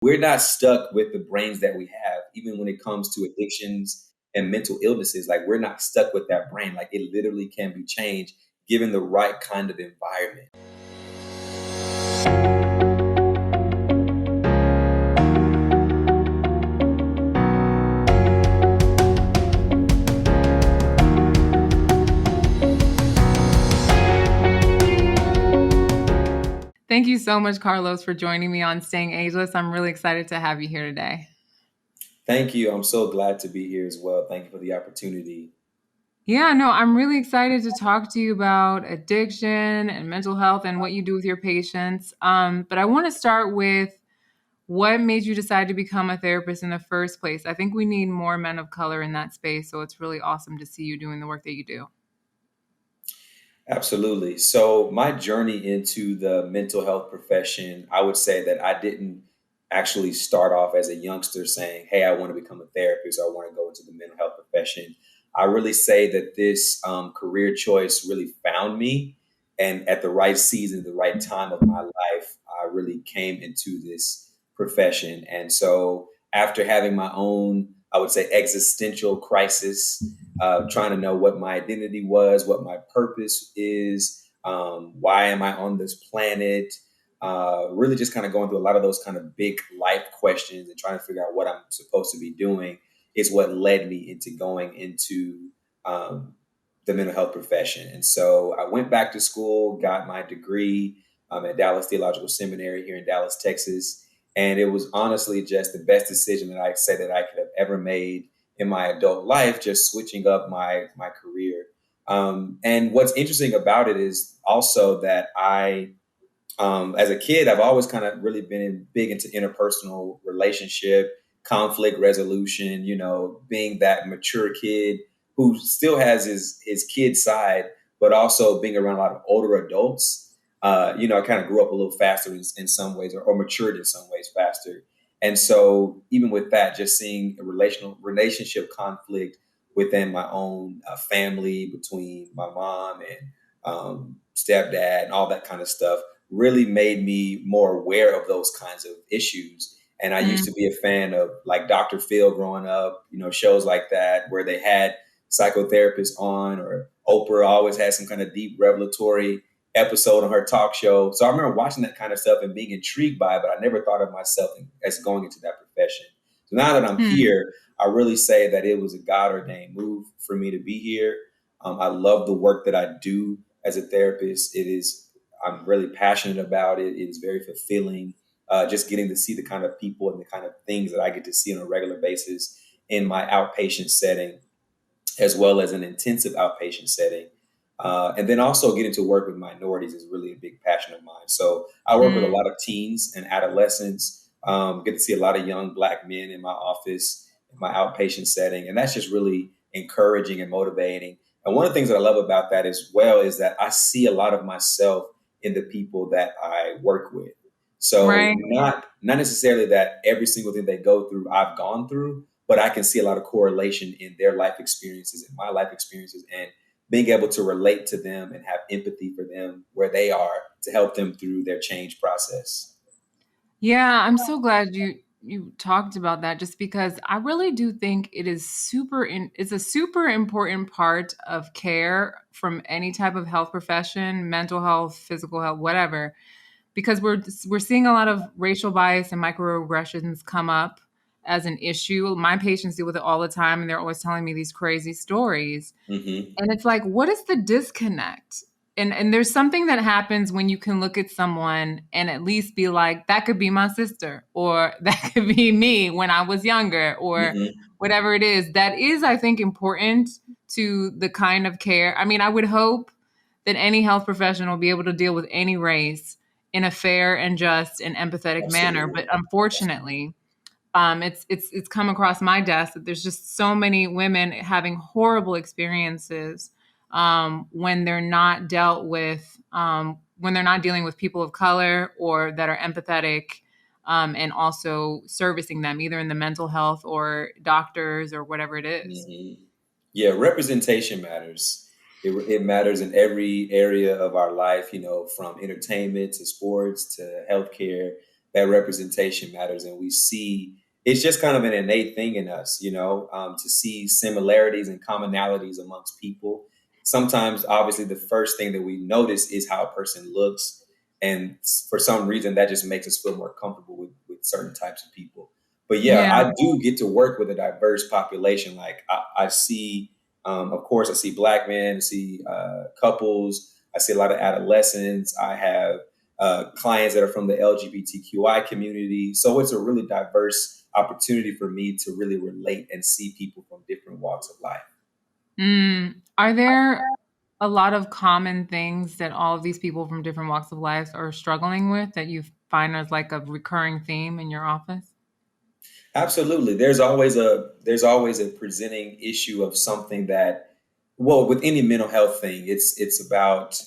we're not stuck with the brains that we have, even when it comes to addictions and mental illnesses. Like, we're not stuck with that brain. Like, it literally can be changed given the right kind of environment. Thank you so much, Karlos, for joining me on Staying Ageless. I'm really excited to have you here today. Thank you. I'm so glad to be here as well. Thank you for the opportunity. Yeah, no, I'm really excited to talk to you about addiction and mental health and what you do with your patients. But I want to start with what made you decide to become a therapist in the first place? I think we need more men of color in that space, so it's really awesome to see you doing the work that you do. Absolutely. So, my journey into the mental health profession, I would say that I didn't actually start off as a youngster saying, "Hey, I want to become a therapist, or I want to go into the mental health profession." I really say that this career choice really found me. And at the right season, the right time of my life, I really came into this profession. And so, after having my own, I would say, existential crisis, trying to know what my identity was, what my purpose is, why am I on this planet? Really, just kind of going through a lot of those kind of big life questions and trying to figure out what I'm supposed to be doing is what led me into going into the mental health profession. And so I went back to school, got my degree at Dallas Theological Seminary here in Dallas, Texas. And it was honestly just the best decision that I say that I could have ever made in my adult life, just switching up my career. And what's interesting about it is also that as a kid, I've always kind of really been big into interpersonal relationship, conflict resolution. Being that mature kid who still has his kid side, but also being around a lot of older adults. I kind of grew up a little faster in some ways, or matured in some ways faster. And so, even with that, just seeing a relationship conflict within my own family, between my mom and stepdad, and all that kind of stuff, really made me more aware of those kinds of issues. And I used to be a fan of like Dr. Phil growing up, shows like that where they had psychotherapists on, or Oprah always had some kind of deep revelatory episode on her talk show. So I remember watching that kind of stuff and being intrigued by it, but I never thought of myself as going into that profession. So now that I'm here, I really say that it was a God ordained move for me to be here. I love the work that I do as a therapist. I'm really passionate about it. It is very fulfilling. Just getting to see the kind of people and the kind of things that I get to see on a regular basis in my outpatient setting, as well as an intensive outpatient setting. And then also getting to work with minorities is really a big passion of mine. So I work with a lot of teens and adolescents, get to see a lot of young Black men in my office, in my outpatient setting. And that's just really encouraging and motivating. And one of the things that I love about that as well is that I see a lot of myself in the people that I work with. So Right. not necessarily that every single thing they go through I've gone through, but I can see a lot of correlation in their life experiences and my life experiences, and being able to relate to them and have empathy for them where they are to help them through their change process. Yeah, I'm so glad you talked about that, just because I really do think it is it's a super important part of care from any type of health profession, mental health, physical health, whatever, because we're seeing a lot of racial bias and microaggressions come up as an issue. My patients deal with it all the time, and they're always telling me these crazy stories. Hmm. And it's like, what is the disconnect? And there's something that happens when you can look at someone and at least be like, that could be my sister, or that could be me when I was younger, or Hmm. whatever it is. That is, I think, important to the kind of care. I mean, I would hope that any health professional will be able to deal with any race in a fair and just and empathetic manner. But Absolutely. unfortunately, it's come across my desk that there's just so many women having horrible experiences when they're not dealt with, when they're not dealing with people of color or that are empathetic, and also servicing them either in the mental health or doctors or whatever it is. Hmm. Yeah, representation matters. It matters in every area of our life, from entertainment to sports to healthcare. that representation matters, and we see it's just kind of an innate thing in us, to see similarities and commonalities amongst people. Sometimes, obviously, the first thing that we notice is how a person looks, and for some reason, that just makes us feel more comfortable with certain types of people. But yeah, Yeah. I do get to work with a diverse population. Like I see, of course, I see black men, I see couples, I see a lot of adolescents. I have clients that are from the LGBTQI community. So it's a really diverse opportunity for me to really relate and see people from different walks of life. Are there a lot of common things that all of these people from different walks of life are struggling with that you find as like a recurring theme in your office? Absolutely. There's always a presenting issue of something that, well, with any mental health thing, it's about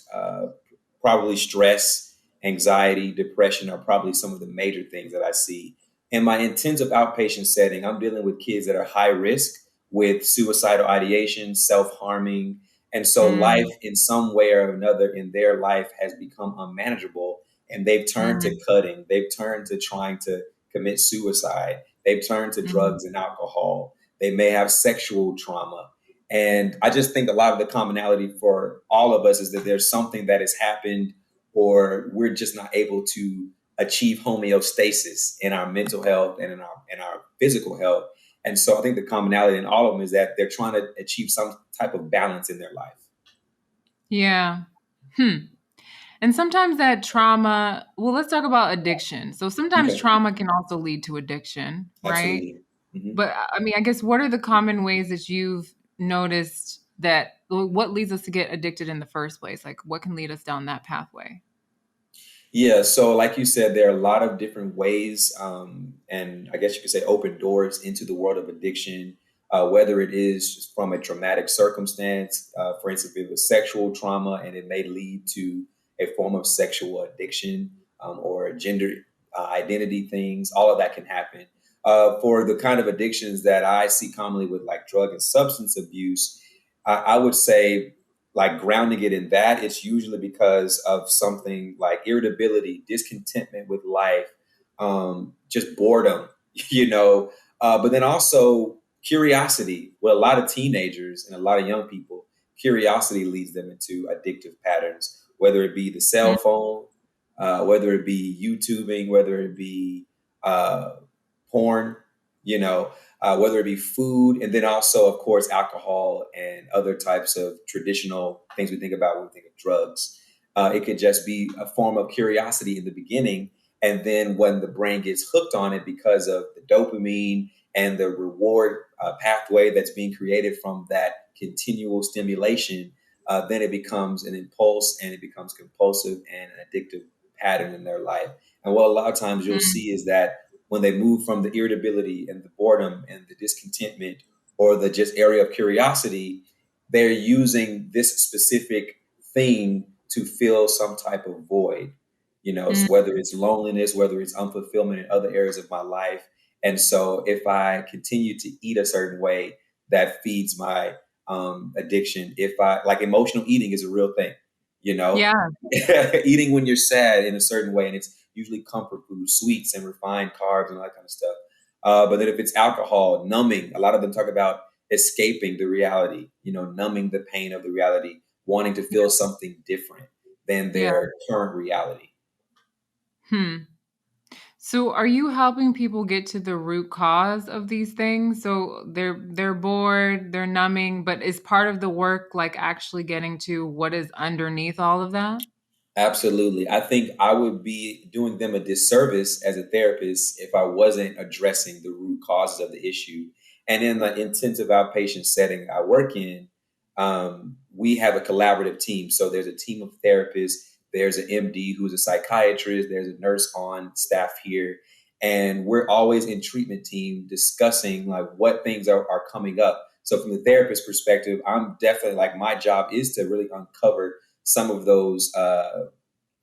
probably stress, anxiety, depression are probably some of the major things that I see. In my intensive outpatient setting, I'm dealing with kids that are high risk with suicidal ideation, self-harming, and so life Mm, in some way or another in their life has become unmanageable, and they've turned to mm, cutting, they've turned to trying to commit suicide. They've turned to mm, drugs and alcohol. They may have sexual trauma. And I just think a lot of the commonality for all of us is that there's something that has happened, or we're just not able to achieve homeostasis in our mental health and in our physical health. And so I think the commonality in all of them is that they're trying to achieve some type of balance in their life. yeah. Hmm. And sometimes that trauma, well, let's talk about addiction. So sometimes Okay, trauma can also lead to addiction, right? absolutely. Hmm. But I mean, I guess what are the common ways that you've noticed that what leads us to get addicted in the first place? Like what can lead us down that pathway? Yeah, so like you said, there are a lot of different ways, and I guess you could say open doors into the world of addiction, whether it is from a traumatic circumstance, for instance, if it was sexual trauma and it may lead to a form of sexual addiction, or gender identity things, all of that can happen. For the kind of addictions that I see commonly with like drug and substance abuse, I would say like grounding it in that, it's usually because of something like irritability, discontentment with life, just boredom, you know. But then also curiosity. With a lot of teenagers and a lot of young people, curiosity leads them into addictive patterns, whether it be the cell Mm, phone, whether it be YouTubing, whether it be uh, porn, you know, whether it be food, and then also, of course, alcohol and other types of traditional things we think about when we think of drugs. It could just be a form of curiosity in the beginning. And then when the brain gets hooked on it because of the dopamine and the reward pathway that's being created from that continual stimulation, then it becomes an impulse and it becomes compulsive and an addictive pattern in their life. And what a lot of times you'll mm, see is that when they move from the irritability and the boredom and the discontentment or the just area of curiosity, they're using this specific thing to fill some type of void, mm. so whether it's loneliness, whether it's unfulfillment in other areas of my life. And so if I continue to eat a certain way, that feeds my addiction. If I like, emotional eating is a real thing, you know, Yeah. eating when you're sad in a certain way, and it's usually comfort food, sweets and refined carbs and all that kind of stuff. But then if it's alcohol, numbing, a lot of them talk about escaping the reality, numbing the pain of the reality, wanting to feel something different than Yeah. their current reality. Hmm. So are you helping people get to the root cause of these things? So they're bored, they're numbing, but is part of the work like actually getting to what is underneath all of that? Absolutely. I think I would be doing them a disservice as a therapist if I wasn't addressing the root causes of the issue. And in the intensive outpatient setting I work in, we have a collaborative team. So there's a team of therapists, there's an MD who's a psychiatrist, there's a nurse on staff here. And we're always in treatment team discussing like what things are coming up. So from the therapist perspective, I'm definitely like my job is to really uncover some of those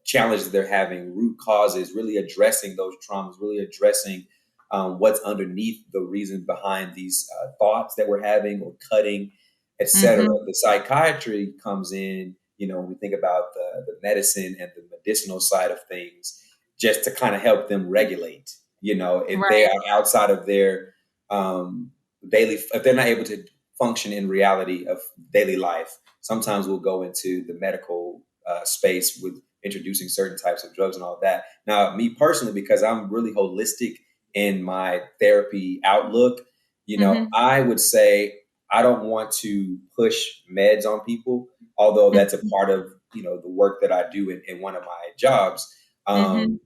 challenges they're having, root causes, really addressing those traumas, really addressing what's underneath the reason behind these thoughts that we're having or cutting, etc. Mhm. The psychiatry comes in, when we think about the medicine and the medicinal side of things, just to kind of help them regulate. You know, if they Right. are outside of their um, daily, if they're not able to function in reality of daily life, sometimes we'll go into the medical space with introducing certain types of drugs and all that. Now, me personally, because I'm really holistic in my therapy outlook, you know, Mm-hmm. I would say I don't want to push meds on people, although that's a part of, you know, the work that I do in one of my jobs. Mm-hmm. Um,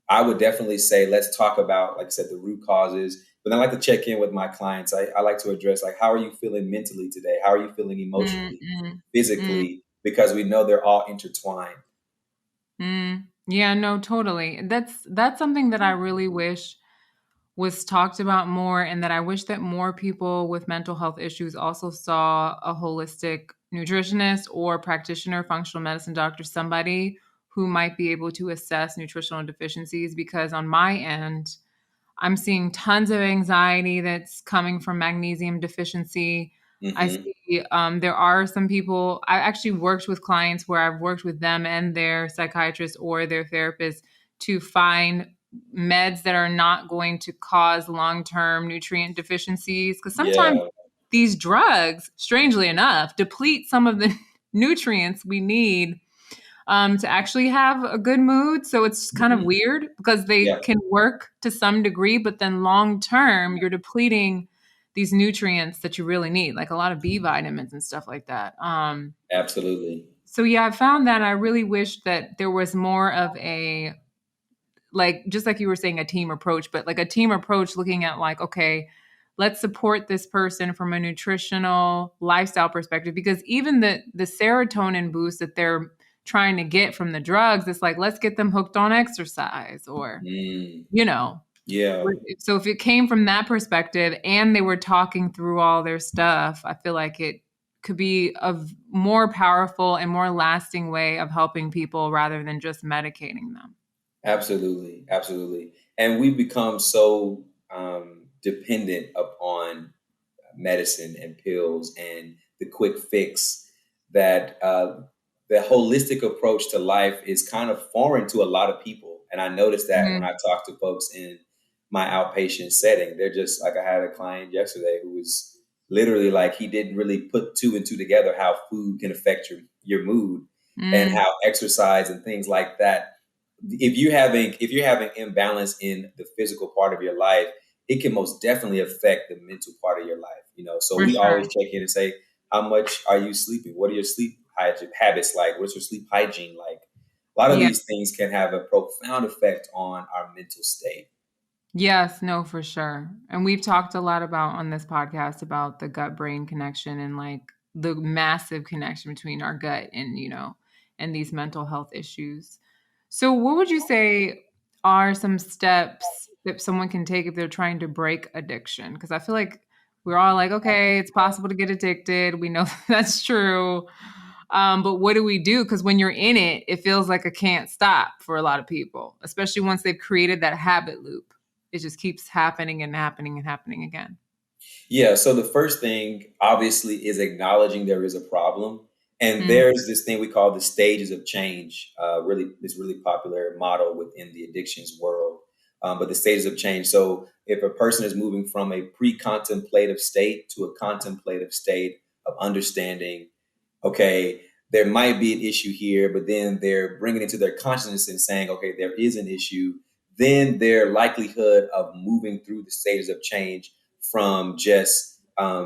I would definitely say let's talk about, like I said, the root causes. But then I like to check in with my clients. I like to address like, how are you feeling mentally today? How are you feeling emotionally, Mm-hmm. physically? Because we know they're all intertwined. Yeah, no, totally. That's something that I really wish was talked about more, and that I wish that more people with mental health issues also saw a holistic nutritionist or practitioner, functional medicine doctor, somebody who might be able to assess nutritional deficiencies, because on my end, I'm seeing tons of anxiety that's coming from magnesium deficiency. I Hmm. see there are some people, I actually worked with clients where I've worked with them and their psychiatrist or their therapist to find meds that are not going to cause long term nutrient deficiencies. Because sometimes Yeah, these drugs, strangely enough, deplete some of the nutrients we need to actually have a good mood. So it's kind of hmm, weird because they yeah, can work to some degree, but then long term, you're depleting these nutrients that you really need, like a lot of B vitamins and stuff like that. absolutely. So yeah, I found that I really wish that there was more of a, like, just like you were saying, a team approach, but like a team approach looking at like, okay, let's support this person from a nutritional lifestyle perspective, because even the serotonin boost that they're trying to get from the drugs, it's like, let's get them hooked on exercise, or Mm, you know. yeah. So if it came from that perspective and they were talking through all their stuff, I feel like it could be a more powerful and more lasting way of helping people rather than just medicating them. Absolutely, absolutely. And we become so dependent upon medicine and pills and the quick fix that the holistic approach to life is kind of foreign to a lot of people. And I noticed that when Mhm. I talk to folks in my outpatient setting, they're just like, I had a client yesterday who was literally like, he didn't really put two and two together how food can affect your mood and Mm, how exercise and things like that, if you're having imbalance in the physical part of your life, it can most definitely affect the mental part of your life. You know, so for we sure. always check in and say, how much are you sleeping? What are your sleep habits like? What's your sleep hygiene like? A lot of Yeah. these things can have a profound effect on our mental state. Yes, no, for sure. And we've talked a lot about on this podcast about the gut brain connection and like the massive connection between our gut and, and these mental health issues. So, what would you say are some steps that someone can take if they're trying to break addiction? Because I feel like we're all like, okay, it's possible to get addicted. We know that's true. But what do we do? Because when you're in it, it feels like a can't stop for a lot of people, especially once they've created that habit loop. It just keeps happening and happening and happening again. Yeah, so the first thing obviously is acknowledging there is a problem. And Mm, there's this thing we call the stages of change, really, this really popular model within the addictions world. But the stages of change. So if a person is moving from a pre contemplative state to a contemplative state of understanding, okay, there might be an issue here, but then they're bringing it to their consciousness and saying, okay, there is an issue, then their likelihood of moving through the stages of change from just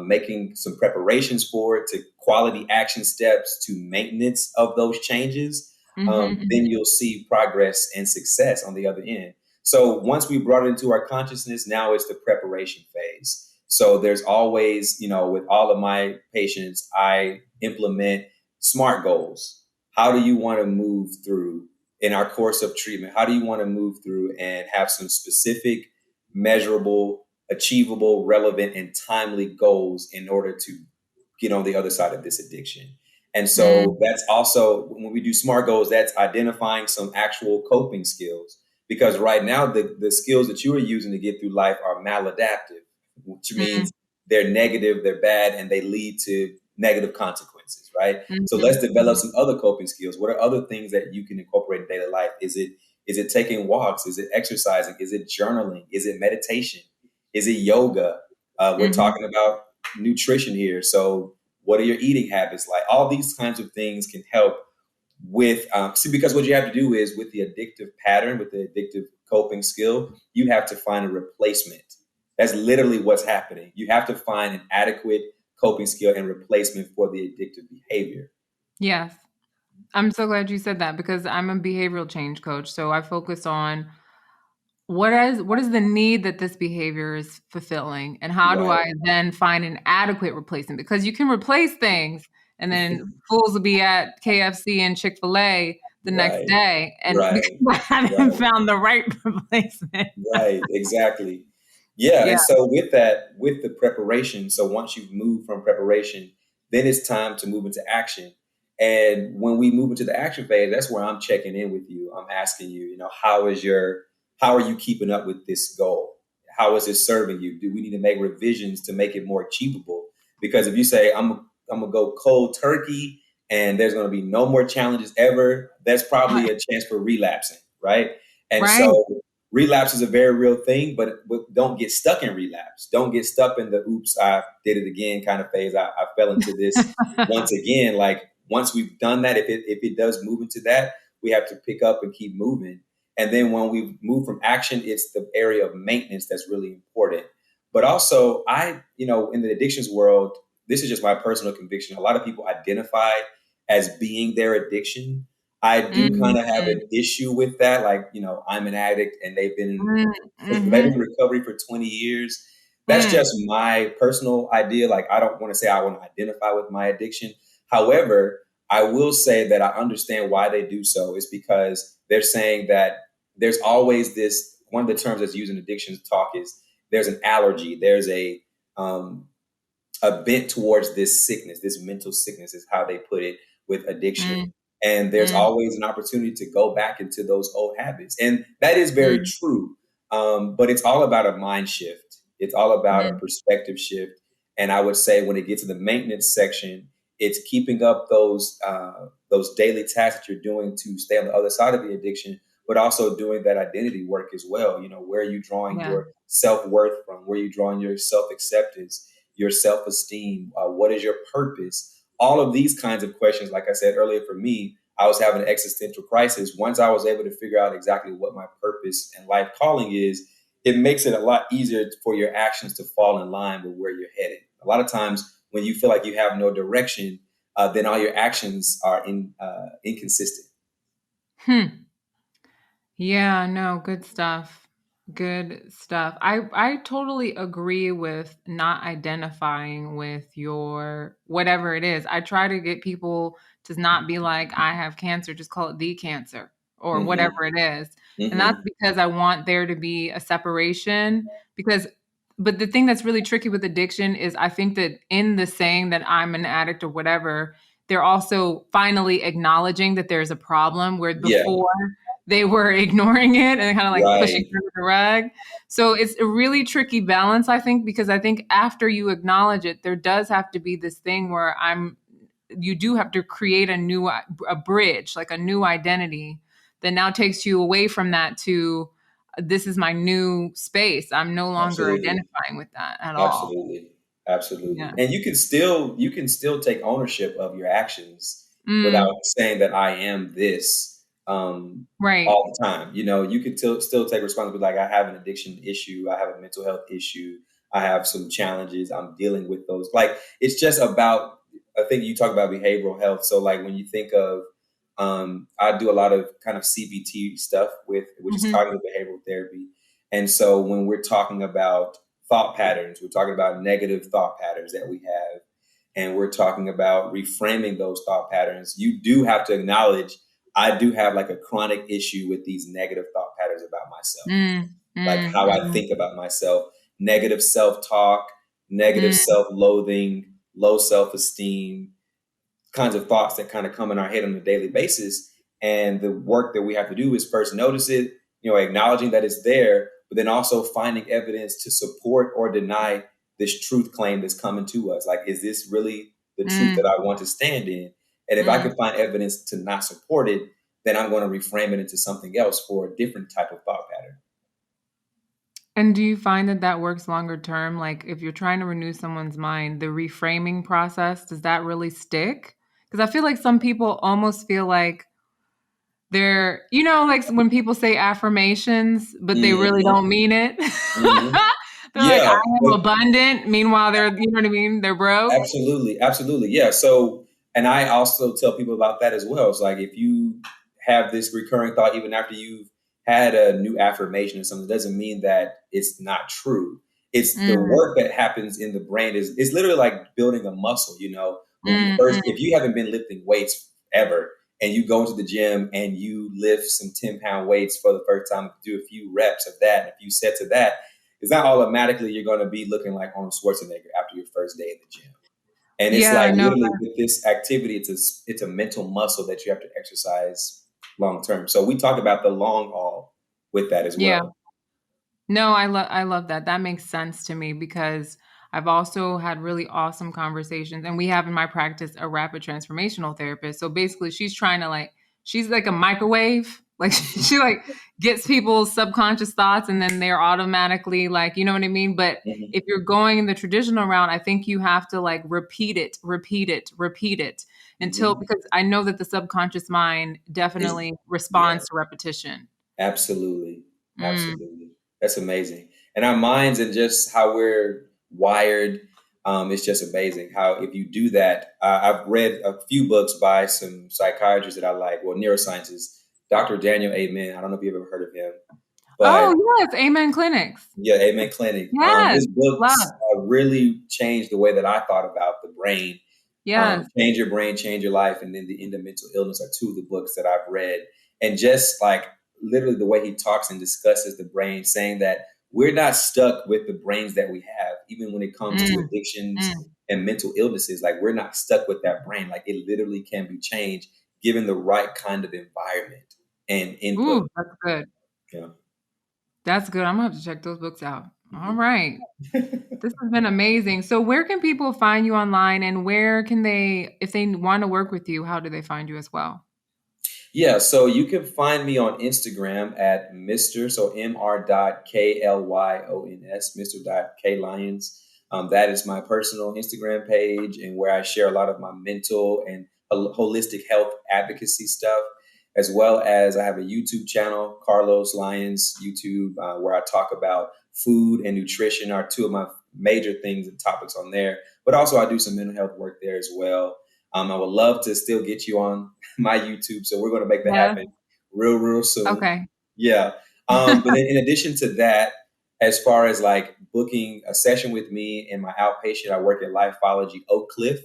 making some preparations for it to quality action steps to maintenance of those changes, then mhm, you'll see progress and success on the other end. So once we brought it into our consciousness, now it's the preparation phase. So there's always, you know, with all of my patients, I implement SMART goals. How do you want to move through in our course of treatment? How do you want to move through and have some specific, measurable, achievable, relevant, and timely goals in order to get on the other side of this addiction? And so mm, that's also when we do SMART goals, that's identifying some actual coping skills. Because right now, the skills that you are using to get through life are maladaptive, which mm, means they're negative, they're bad, and they lead to negative consequences, right? So let's mhm, develop mhm, some other coping skills. What are other things that you can incorporate in daily life? Is it Is it taking walks? Is it exercising? Is it journaling? Is it meditation? Is it yoga? We're Hmm. talking about nutrition here. So, what are your eating habits like? All these kinds of things can help with see, because what you have to do is with the addictive pattern, with the addictive coping skill, you have to find a replacement. That's literally what's happening. You have to find an adequate coping skill and replacement for the addictive behavior. Yes. I'm so glad you said that because I'm a behavioral change coach. So I focus on what is the need that this behavior is fulfilling, and how do I Right, then find an adequate replacement? Because you can replace things, and then fools will be at KFC and Chick-fil-A the next right, day, and because right, I haven't right. found the right replacement. Right, exactly. Yeah, Yeah, and so with that, with the preparation, so once you've moved from preparation, then it's time to move into action. And when we move into the action phase, that's where I'm checking in with you. I'm asking you, how are you keeping up with this goal? How is it serving you? Do we need to make revisions to make it more achievable? Because if you say I'm gonna go cold turkey and there's gonna be no more challenges ever, that's probably a chance for relapsing, right? And right. so relapse is a very real thing, but don't get stuck in relapse. Don't get stuck in the oops, I did it again kind of phase. I fell into this once again. Like once we've done that, if it does move into that, we have to pick up and keep moving. And then when we move from action, it's the area of maintenance that's really important. But also, in the addictions world, this is just my personal conviction. A lot of people identify as being their addiction. I do kind of have Mhm, an issue with that. Like, I'm an addict and mm, they've been mhm, in recovery for 20 years. That's mm, just my personal idea. Like, I don't want to say I want to identify with my addiction. However, I will say that I understand why they do so. Is because they're saying that there's always this one of the terms that's used in addictions talk is there's an allergy, there's um, a bent towards this sickness, this mental sickness is how they put it with addiction. mm, And there's mm, always an opportunity to go back into those old habits. And that is very mm, true. But it's all about a mind shift. It's all about a mm, perspective shift. And I would say when it gets to the maintenance section, it's keeping up those daily tasks that you're doing to stay on the other side of the addiction, but also doing that identity work as well. Where are you drawing yeah. your self worth from? Where are you drawing your self acceptance? Your self esteem? What is your purpose? All of these kinds of questions, like I said earlier, for me, I was having an existential crisis. Once I was able to figure out exactly what my purpose and life calling is, it makes it a lot easier for your actions to fall in line with where you're headed. A lot of times, when you feel like you have no direction, then all your actions are inconsistent. Hmm. Yeah, no, good stuff. Good stuff. I totally agree with not identifying with your whatever it is. I try to get people to not be like I have cancer, just call it the cancer or whatever Hmm. it is. And that's Hmm. because I want there to be a separation because but the thing that's really tricky with addiction is I think that in the saying that I'm an addict or whatever, they're also finally acknowledging that there's a problem where Yeah. before they were ignoring it and kind of like pushing Right. it under the rug. So it's a really tricky balance, I think, because I think after you acknowledge it, there does have to be this thing where you do have to create a bridge, like a new identity that now takes you away from that to this is my new space. I'm no longer Absolutely. identifying with that at all. Absolutely. Absolutely. Yeah. And you can still take ownership of your actions without Mm, saying that I am this right. all the time. You can still take responsibility. Like I have an addiction issue, I have a mental health issue, I have some challenges, I'm dealing with those. Like it's just about I think you talk about behavioral health. So like when you think of I do a lot of kind of CBT stuff with which is Hmm. cognitive behavioral therapy. And so when we're talking about thought patterns. We're talking about negative thought patterns that we have, and we're talking about reframing those thought patterns. You do have to acknowledge I do have like a chronic issue with these negative thought patterns about myself, Mm, like mm, how I mm, think about myself, negative self talk, negative mm, self loathing, low self esteem, kinds of thoughts that kind of come in our head on a daily basis. And the work that we have to do is first notice it, acknowledging that it's there, but then also finding evidence to support or deny this truth claim that's coming to us. Like, is this really the truth that mm, I want to stand in? And if I mm, can find evidence to not support it, then I'm going to reframe it into something else for a different type of thought pattern. And do you find that that works longer term? Like if you're trying to renew someone's mind, the reframing process, does that really stick? Because I feel like some people almost feel like they're, like when people say affirmations, but they really Hmm. don't mean it. Hmm. They're like, Yeah, I am abundant. Meanwhile, they're, you know what I mean? They're broke. absolutely, absolutely. Yeah. So, and I also tell people about that as well. It's like if you have this recurring thought, even after you've had a new affirmation or something, it doesn't mean that it's not true. It's the Mm, work that happens in the brain is it's literally like building a muscle. You know, when you mm, first, mm. if you haven't been lifting weights ever, and you go into the gym and you lift some 10-pound weights for the first time, do a few reps of that, a few sets of that, it's not automatically you're going to be looking like Arnold Schwarzenegger after your first day in the gym. And it's Yeah, like no, literally with this activity, it's a mental muscle that you have to exercise long term. So we talk about the long haul with that as yeah. well. No, I love that. That makes sense to me because I've also had really awesome conversations and we have in my practice a rapid transformational therapist. So basically she's like a microwave. Like she like gets people's subconscious thoughts and then they're automatically like, you know what I mean? But Hmm. if you're going in the traditional route, I think you have to like repeat it, repeat it, repeat it until Hmm. because I know that the subconscious mind Is definitely Yeah, responds to repetition. absolutely, Mm, absolutely. That's amazing. And our minds and just how we're wired, it's just amazing. How if you do that, I've read a few books by some psychiatrists that I like, well, neuroscientists. Dr. Daniel Amen. I don't know if you've ever heard of him, but oh, yes, Amen Clinics. yeah, Amen Clinic. Yes, His love. books really changed the way that I thought about the brain. Yes. Change Your Brain, Change Your Life, and then The End of Mental Illness are two of the books that I've read. And just like literally the way he talks and discusses the brain, saying that we're not stuck with the brains that we have, even when it comes to Mm, addictions mm. and mental illnesses. Like we're not stuck with that brain. Like it literally can be changed given the right kind of environment and input. Ooh, that's good. You know? That's good. I'm gonna have to check those books out. All Mhm. right. This has been amazing. So where can people find you online and where can they, if they want to work with you, how do they find you as well? Yeah, so you can find me on Instagram at Mr. So Mr. dot K-L-Y-O-N-S, Mr. dot K Lyons. That is my personal Instagram page and where I share a lot of my mental and holistic health advocacy stuff, as well as I have a YouTube channel, Karlos Lyons YouTube, where I talk about food and nutrition are two of my major things and topics on there. But also I do some mental health work there as well. I would love to still get you on my YouTube. So we're going to make that Yeah. happen real, real soon. Okay. Yeah. But then in addition to that, as far as like booking a session with me in my outpatient, I work at Lifeology Oak Cliff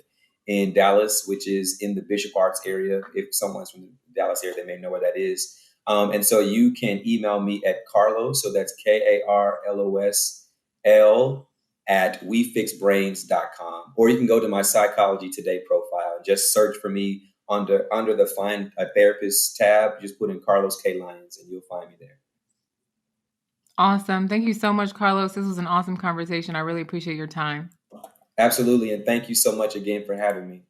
in Dallas, which is in the Bishop Arts area. If someone's from the Dallas area, they may know where that is. And so you can email me at Carlos, so that's Karlosl at wefixbrains.com. Or you can go to my Psychology Today profile and just search for me under the Find a Therapist tab. Just put in Carlos K. Lyons and you'll find me there. Awesome. Thank you so much, Carlos. This was an awesome conversation. I really appreciate your time. Absolutely. And thank you so much again for having me.